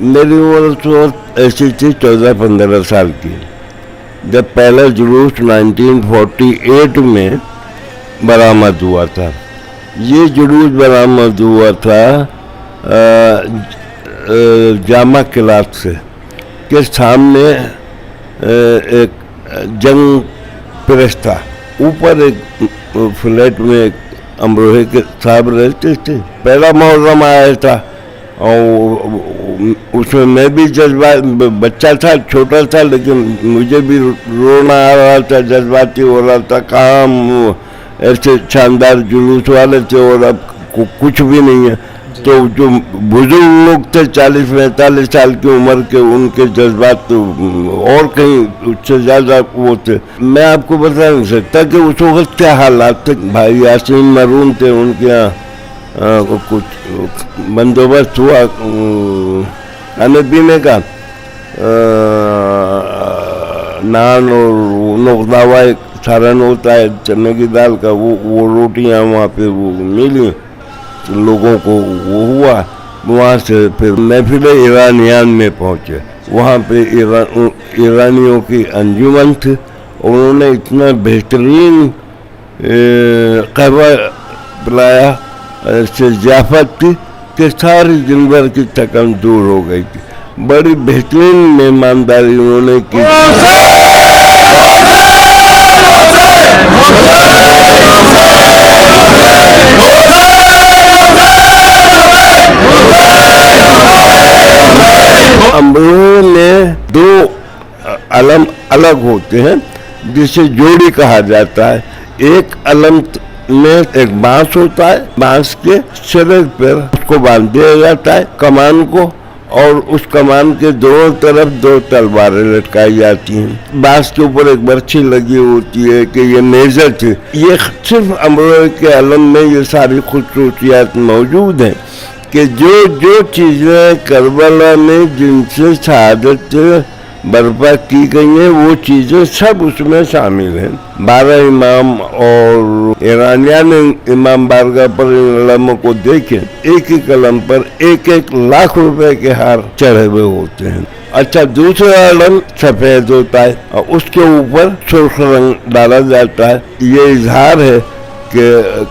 मेरी उम्र तो ऐसी थी 14-15 साल की, जब पहला जुलूस 1948 में बरामद हुआ था। ये जुलूस बरामद हुआ था जामा क्लास से के सामने एक जंग प्रेस था। ऊपर एक फ्लैट में एक अमरोहे के साहब रहते थे। पहला मुहर्रम आया था और उसमें मैं भी बच्चा था, छोटा था, लेकिन मुझे भी रोना आ रहा था, जज्बाती हो रहा था। कहाँ ऐसे शानदार जुलूस वाले थे और अब कुछ भी नहीं है। तो जो बुजुर्ग लोग थे 40-45 साल की उम्र के, उनके जज्बात तो और कहीं उससे ज़्यादा वो थे। मैं आपको बता नहीं सकता कि उस वक्त क्या हालात थे। भाई यासीन मरून थे, उनके यहाँ कुछ बंदोबस्त हुआ खाने पीने का, नान और नोकदावा एक सालन होता है चने की दाल का, वो रोटियाँ वहाँ पे वो मिली लोगों को, वो हुआ। वहाँ से फिर महफिल ईरानियान में पहुँचे। वहाँ पे ईरानियों की अंजुमन थी। उन्होंने इतना बेहतरीन कहवा पिलाया, से ज़ियाफ़त थी कि सारी दिन भर की थकान दूर हो गई थी। बड़ी बेहतरीन मेहमानदारी उन्होंने की। अमरोहे में दो अलम अलग होते हैं जिसे जोड़ी कहा जाता है। एक अलम में एक बांस होता है, बांस के सिरे पर उसको बांध दिया जाता है कमान को, और उस कमान के दोनों तरफ 2 तलवारें लटकाई जाती हैं। बांस के ऊपर एक बर्छी लगी होती है कि ये मेजर थी। ये सिर्फ अमरोहे के अलम में ये सारी खूबसूरतियात मौजूद हैं कि जो चीज़ें करबला में जिनसे शहादत बर्पा की गई हैं, वो चीज़ें सब उसमें शामिल हैं। 12 इमाम और ईरानियान इमाम बारगाह पर इन अलमों को देखें, एक ही कलम पर 1-1 लाख रुपए के हार चढ़े हुए होते हैं। अच्छा, दूसरा अलम सफ़ेद होता है और उसके ऊपर सुर्ख रंग डाला जाता है। ये इजहार है कि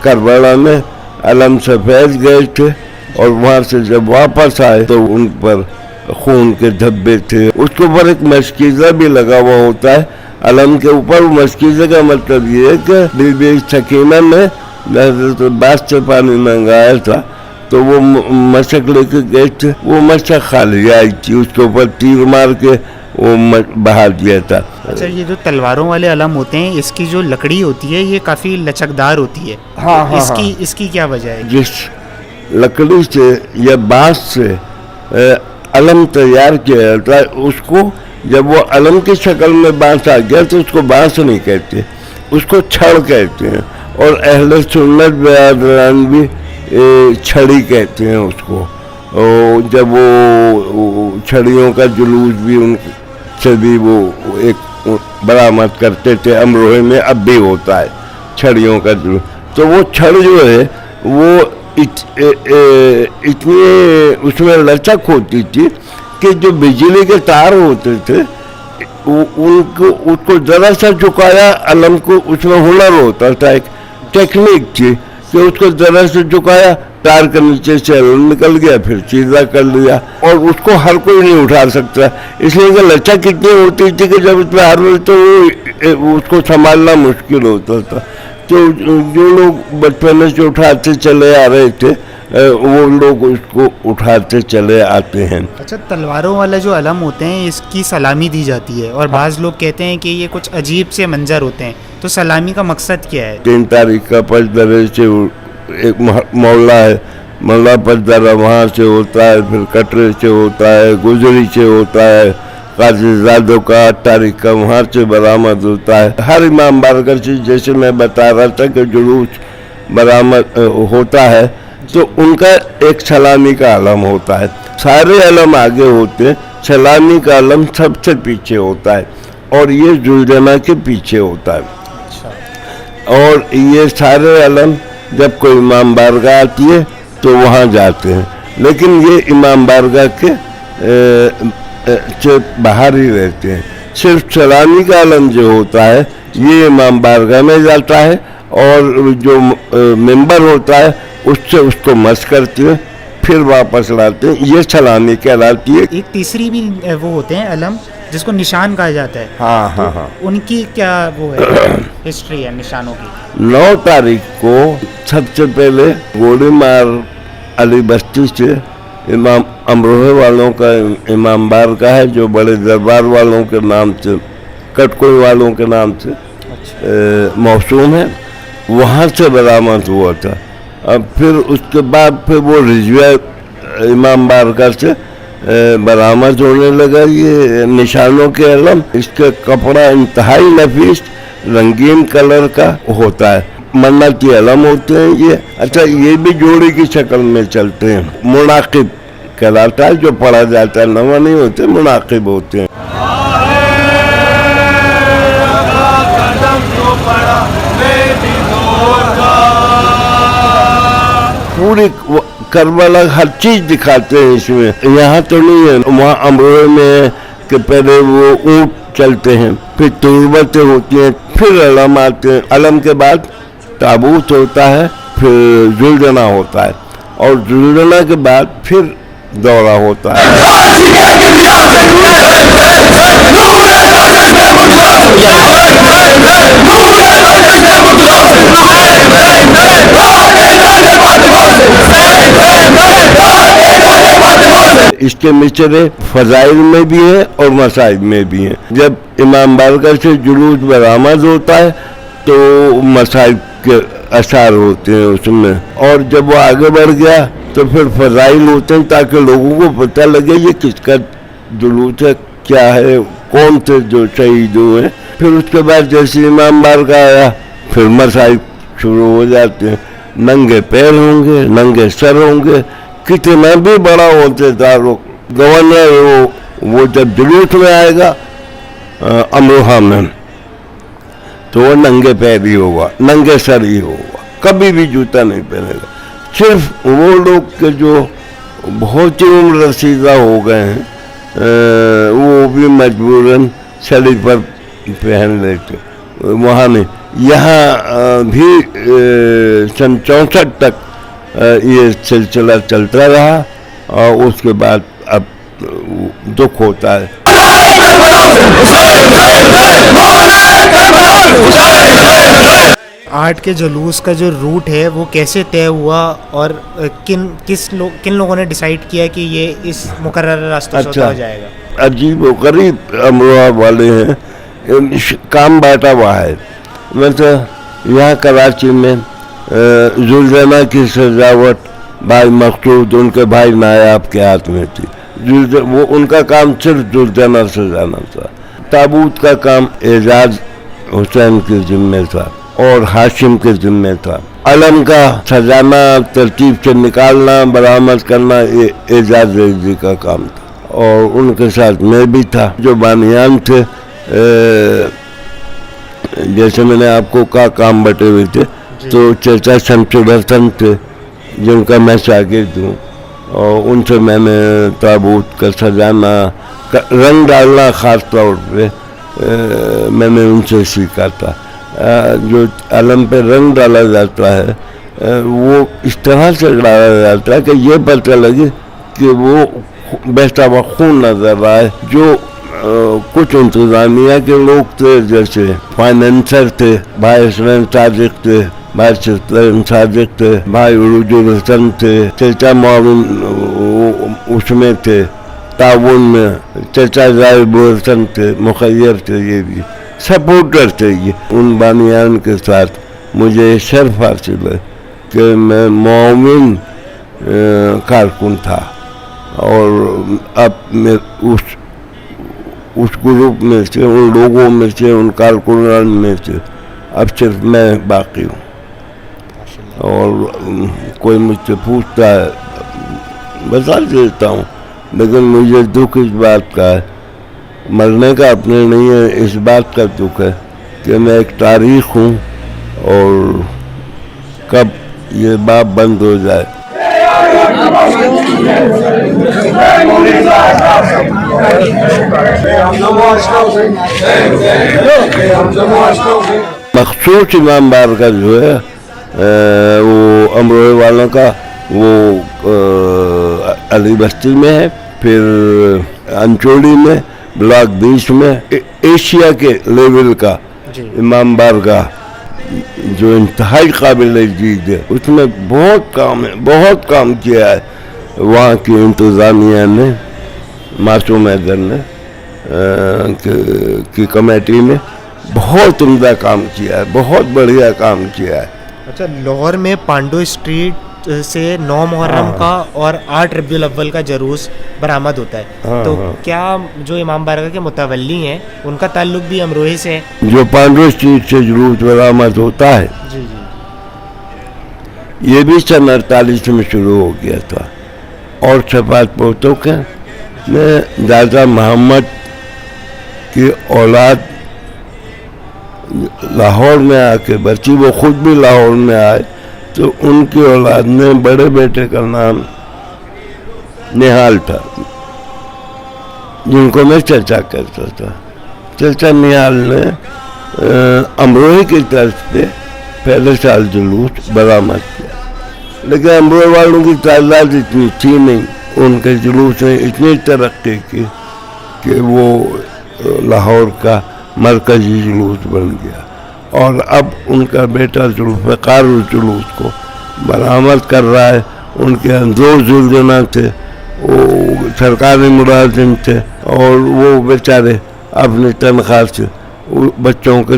करबला में अलम सफ़ेद गए थे और वहाँ से जब वापस आए तो उन पर खून के धब्बे थे। उसके ऊपर एक मशकीज़ा भी लगा हुआ होता है अलम के ऊपर। मशकीज़े का मतलब ये है कि बीबी सकीना ने हज़रत अब्बास से पानी मंगाया था, तो वो मशक लेके गए थे, वो मशक खाली आई थी, उसके ऊपर तीर मार के वो बहा दिया था। अच्छा, ये जो तलवारों वाले अलम होते हैं, इसकी जो लकड़ी होती है ये काफ़ी लचकदार होती है। हाँ, इसकी क्या वजह है? जिस लकड़ी से या बांस से अलम तैयार किया जाता है, उसको जब वो अलम की शक्ल में बांस आ गया तो उसको बांस नहीं कहते, उसको छड़ कहते हैं। और अहले सुन्नत बयान भी छड़ी कहते हैं उसको। और जब वो छड़ियों का जुलूस भी उनसे भी वो एक बरामद करते थे, अमरोहे में अब भी होता है छड़ियों का जुलूस। तो वो छड़ जो है वो इतनी उसमें लचक होती थी कि जो बिजली के तार होते थे उनको उसको जरा सा झुकाया, अलम को उसमें हुनर होता था, एक टेक्निक थी कि उसको जरा से झुकाया, तार के नीचे से अलम निकल गया, फिर सीधा कर लिया। और उसको हर कोई नहीं उठा सकता, इसलिए कि लचक इतनी होती थी कि जब उसमें हर तो उसको संभालना मुश्किल होता था। तो जो लोग बचपन से उठाते चले आ रहे थे वो लोग उसको उठाते चले आते हैं। अच्छा, तलवारों वाले जो अलम होते हैं इसकी सलामी दी जाती है और बाज़ लोग कहते हैं कि ये कुछ अजीब से मंजर होते हैं, तो सलामी का मकसद क्या है? 3 तारीख का पचदरे से एक मौला है, मौला पचदरा वहाँ से होता है, फिर कटरे से होता है, गुजरी से होता है, काजीजादों का 8 तारीख का वहाँ से बरामद होता है। हर इमाम बारगाह से, जैसे मैं बता रहा था कि जुलूस बरामद होता है तो उनका एक सलामी का अलम होता है। सारे अलम आगे होते हैं, सलामी का अलम सबसे पीछे होता है और ये जुलजना के पीछे होता है। और ये सारे अलम जब कोई इमाम बारगाह आती है तो वहाँ जाते हैं, लेकिन ये इमाम बारगाह के से बाहर ही रहते हैं। सिर्फ सलामी का आलम जो होता है ये इमाम बारगाह में जाता है और जो मेंबर होता है उससे उसको मस करते हैं फिर वापस लाते हैं, ये सलामी कहलाती है। ایک تیسری بھی وہ ہوتے ہیں علم جس کو نشان کہا جاتا ہے. ہاں ہاں ہاں. ان کی کیا وہ ہے ہسٹری ہے نشانوں کی؟ 9 تاریخ کو سب سے پہلے گولی مار علی بستی سے امام امروہے والوں کا امام بارگاہ ہے جو بڑے دربار والوں کے نام سے کٹکوئی والوں کے نام سے موسوم ہے، وہاں سے برآمد ہوا تھا. اب پھر اس کے بعد پھر وہ رضویہ امام بارگاہ سے برآمد ہونے لگا یہ نشانوں کے علم. اس کا کپڑا انتہائی نفیس رنگین کلر کا ہوتا ہے، منتی علم ہوتے ہیں یہ. اچھا یہ بھی جوڑی کی شکل میں چلتے ہیں، مناقب کہلاتا ہے جو پڑھا جاتا ہے، نوا نہیں ہوتے مناقب ہوتے ہیں. پوری کربلا ہر چیز دکھاتے ہیں اس میں. یہاں تو نہیں ہے، وہاں امروہے میں کہ پہلے وہ اونٹ چلتے ہیں، پھر تربتیں ہوتی ہیں، پھر علم آتے ہیں. علم کے بعد تابوت ہوتا ہے، پھر زلزلہ ہوتا ہے، اور زلزلہ کے بعد پھر دورہ ہوتا ہے. اس کے مچرے فضائل میں بھی ہیں اور مصائب میں بھی ہیں. جب امام بارگاہ سے جلوس برآمد ہوتا ہے تو مصائب کے اثار ہوتے ہیں اس میں، اور جب وہ آگے بڑھ گیا تو پھر فضائل ہوتے ہیں تاکہ لوگوں کو پتہ لگے یہ کس کا جلوس ہے، کیا ہے، کون سے جو شہید ہوئے ہیں. پھر اس کے بعد جیسے امام بارگاہ آیا پھر مصائب شروع ہو جاتے ہیں. ننگے پیر ہوں گے، ننگے سر ہوں گے. کتنا بھی بڑا ہوتے تھا گورنر وہ جب جلوس میں آئے گا امروہہ میں تو وہ ننگے پیر ہی ہوگا، ننگے سر ہی ہوگا، کبھی بھی جوتا نہیں پہنے گا. صرف وہ لوگ کے جو بہت ہی عمر رسیدہ ہو گئے ہیں وہ بھی مجبوراً سلیپر پہن لیتے وہاں نہیں. یہاں بھی سن 64 تک یہ سلسلہ چلتا رہا اور اس کے بعد اب دکھ ہوتا ہے. آرٹ کے جلوس کا جو روٹ ہے وہ کیسے طے ہوا اور کن لوگوں نے ڈیسائیڈ کیا کہ یہ اس مقررہ راستوں سے ہوتا جائے گا؟ عجیب و غریب امروہہ والے ہیں، کام بانٹا ہوا ہے. مطلب یہاں کراچی میں زلزلہ کی سجاوٹ بھائی مقصود ان کے بھائی نایاب کے ہاتھ میں تھی. وہ ان کا کام صرف زلزلہ سجانا تھا. تابوت کا کام اعجاز حسین کے ذمہ تھا اور ہاشم کے ذمہ تھا. علم کا سجانا، ترتیب سے نکالنا، برآمد کرنا یہ اعجاز ریزی کا کام تھا، اور ان کے ساتھ میں بھی تھا. جو بانیان تھے جیسے میں نے آپ کو کہا کام بٹے ہوئے تھے، تو چچا شمس الحسن تھے جن کا میں شاگرد ہوں، اور ان سے میں نے تابوت کا سجانا، رنگ ڈالنا خاص طور پہ میں نے ان سے سیکھا تھا. جو علم پہ رنگ ڈالا جاتا ہے وہ اس طرح سے ڈالا جاتا ہے کہ یہ پتہ لگے کہ وہ بہتا ہوا خون نظر رہا ہے. جو کچھ انتظامیہ کے لوگ تھے جیسے فائنینسر تھے، بھائی حسین صادق تھے، بھائی سترین صادق تھے، بھائی عروج الحسن تھے، چچا معاون اس میں تھے، تعاون میں چچا ظاہر الحسن تھے، مخیر تھے، یہ بھی سپورٹر تھے. یہ ان بانیان کے ساتھ مجھے شرف حاصل ہے کہ میں معاون کارکن تھا، اور اب میں اس گروپ میں سے، ان لوگوں میں سے، ان کارکنان میں سے اب صرف میں باقی ہوں. اور کوئی مجھ سے پوچھتا ہے بتا دیتا ہوں، لیکن مجھے دکھ اس بات کا ہے، مرنے کا اپنے نہیں ہے، اس بات کا دکھ ہے کہ میں ایک تاریخ ہوں اور کب یہ باب بند ہو جائے. मखसूस इमाम बारगाह जो है वो अमरोहे वालों का वो अली बस्ती में है, फिर अंचोड़ी में ब्लॉक 20 में एशिया के लेवल का इमाम बारगाह जो इंतहाई काबिल जीद है, उसमें बहुत काम है, बहुत काम किया है वहाँ की इंतज़ामिया ने, मासूम हैदर ने की कमेटी में बहुत उम्दा काम किया है, बहुत बढ़िया काम किया है। अच्छा, लाहौर में पांडु स्ट्रीट से 9 मुहर्रम का और 8 रबीउल अव्वल का जुलूस बरामद होता है, तो क्या जो इमाम बारगाह के मुतवल्ली हैं उनका ताल्लुक भी अमरोहे से है? जो पांडु स्ट्रीट से जुलूस बरामद होता है जी जी, ये भी सन 48 में शुरू हो गया था, और शफात पोतों के में दादा मोहम्मद की औलाद लाहौर में आके बची, वो खुद भी लाहौर में आए, तो उनकी औलाद ने बड़े बेटे का नाम निहाल था, जिनको मैं चचा कहता था। चचा निहाल ने अमरोहे की तरफ से पहले साल जुलूस बरामद किया, लेकिन अमरोहे वालों की तादाद इतनी थी नहीं, उनके जुलूस ने इतनी तरक्की की कि वो लाहौर का मरकजी जुलूस बन गया, और अब उनका बेटा जुल्फ़िकार उस जुलूस को बरामद कर रहा है। उनके यहाँ 2 जुलजना थे, वो सरकारी मुलाजिम थे, और वो बेचारे अपनी तनख्वाह से बच्चों के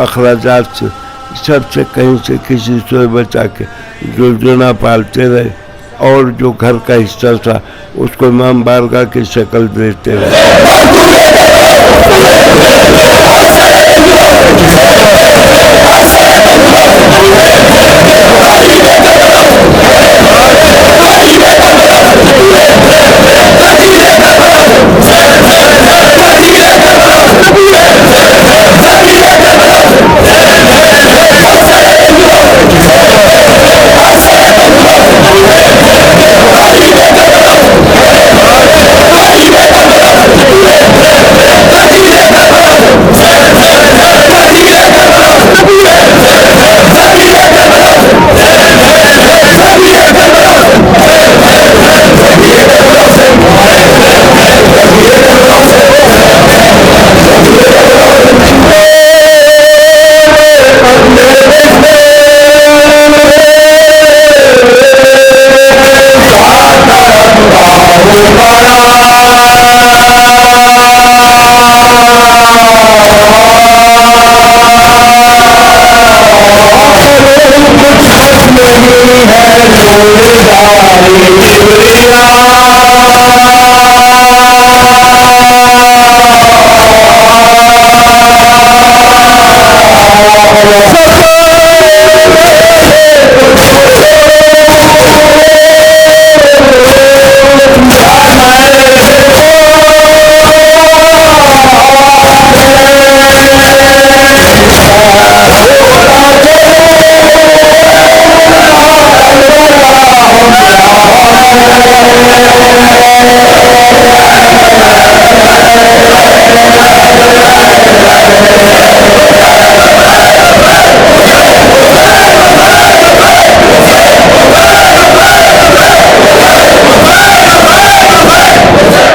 अखराजात से सबसे कहीं से किसी से बचा के जुलजना पालते रहे, और जो घर का हिस्सा था उसको इमाम बारगाह की शक्ल देते रहे।